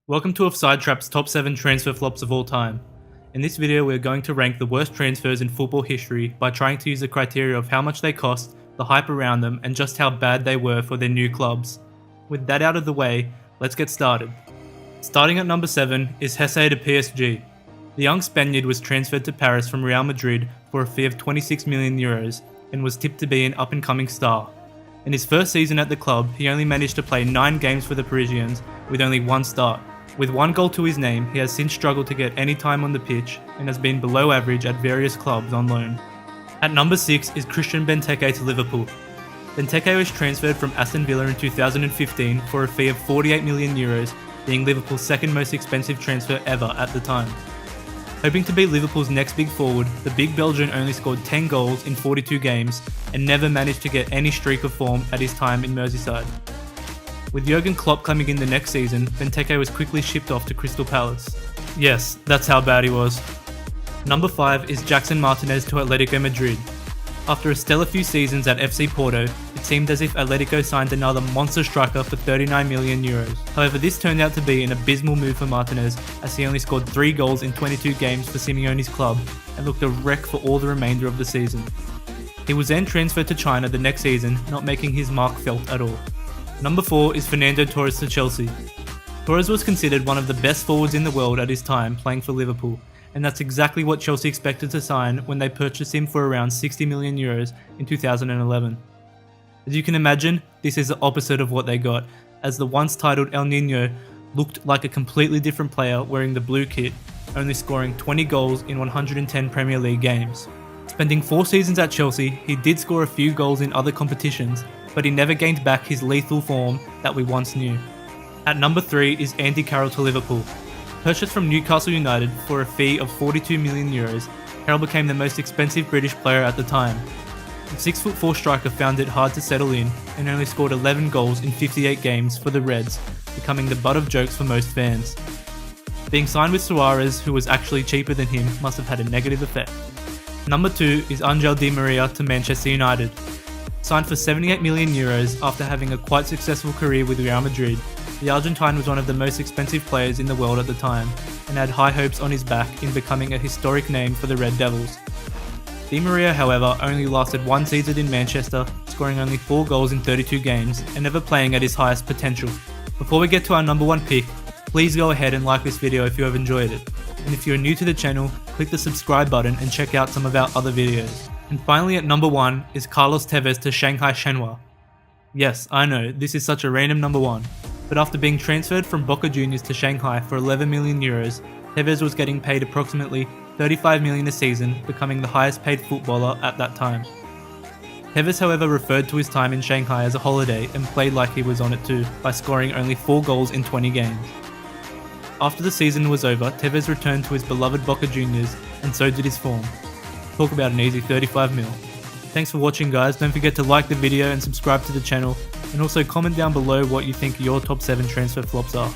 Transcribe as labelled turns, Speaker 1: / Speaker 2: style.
Speaker 1: Welcome to Offside Trap's top 7 transfer flops of all time. In this video we are going to rank the worst transfers in football history by trying to use the criteria of how much they cost, the hype around them, and just how bad they were for their new clubs. With that out of the way, let's get started. Starting at number 7 is Offside to PSG. The young Spaniard was transferred to Paris from Real Madrid for a fee of €26 million and was tipped to be an up-and-coming star. In his first season at the club, he only managed to play 9 games for the Parisians with only 1 start. With 1 goal to his name, he has since struggled to get any time on the pitch and has been below average at various clubs on loan. At number 6 is Christian Benteke to Liverpool. Benteke was transferred from Aston Villa in 2015 for a fee of €48 million, being Liverpool's second most expensive transfer ever at the time. Hoping to be Liverpool's next big forward, the big Belgian only scored 10 goals in 42 games and never managed to get any streak of form at his time in Merseyside. With Jurgen Klopp coming in the next season, Benteke was quickly shipped off to Crystal Palace. Yes, that's how bad he was. Number 5 is Jackson Martinez to Atletico Madrid. After a stellar few seasons at FC Porto, it seemed as if Atletico signed another monster striker for €39 million. However, this turned out to be an abysmal move for Martinez, as he only scored 3 goals in 22 games for Simeone's club and looked a wreck for all the remainder of the season. He was then transferred to China the next season, not making his mark felt at all. Number 4 is Fernando Torres to Chelsea. Torres was considered one of the best forwards in the world at his time playing for Liverpool, and that's exactly what Chelsea expected to sign when they purchased him for around €60 million in 2011. As you can imagine, this is the opposite of what they got, as the once titled El Niño looked like a completely different player wearing the blue kit, only scoring 20 goals in 110 Premier League games. Spending 4 seasons at Chelsea, he did score a few goals in other competitions, but he never gained back his lethal form that we once knew. At number 3 is Carroll to Liverpool. Purchased from Newcastle United for a fee of €42 million, Carroll became the most expensive British player at the time. The 6'4" striker found it hard to settle in and only scored 11 goals in 58 games for the Reds, becoming the butt of jokes for most fans. Being signed with Suarez, who was actually cheaper than him, must have had a negative effect. Number 2 is Angel Di Maria to Manchester United. Signed for €78 million after having a quite successful career with Real Madrid, the Argentine was one of the most expensive players in the world at the time and had high hopes on his back in becoming a historic name for the Red Devils. Di Maria, however, only lasted 1 season in Manchester, scoring only 4 goals in 32 games and never playing at his highest potential. Before we get to our number 1 pick, please go ahead and like this video if you have enjoyed it. And if you're new to the channel, click the subscribe button and check out some of our other videos. And finally at number 1 is Carlos Tevez to Shanghai Shenhua. Yes, I know, this is such a random number 1, but after being transferred from Boca Juniors to Shanghai for €11 million, Tevez was getting paid approximately €35 million a season, becoming the highest paid footballer at that time. Tevez, however, referred to his time in Shanghai as a holiday and played like he was on it too, by scoring only 4 goals in 20 games. After the season was over, Tevez returned to his beloved Boca Juniors, and so did his form. Talk about an easy 35 mil. Thanks for watching, guys. Don't forget to like the video and subscribe to the channel, and also comment down below what you think your top 7 transfer flops are.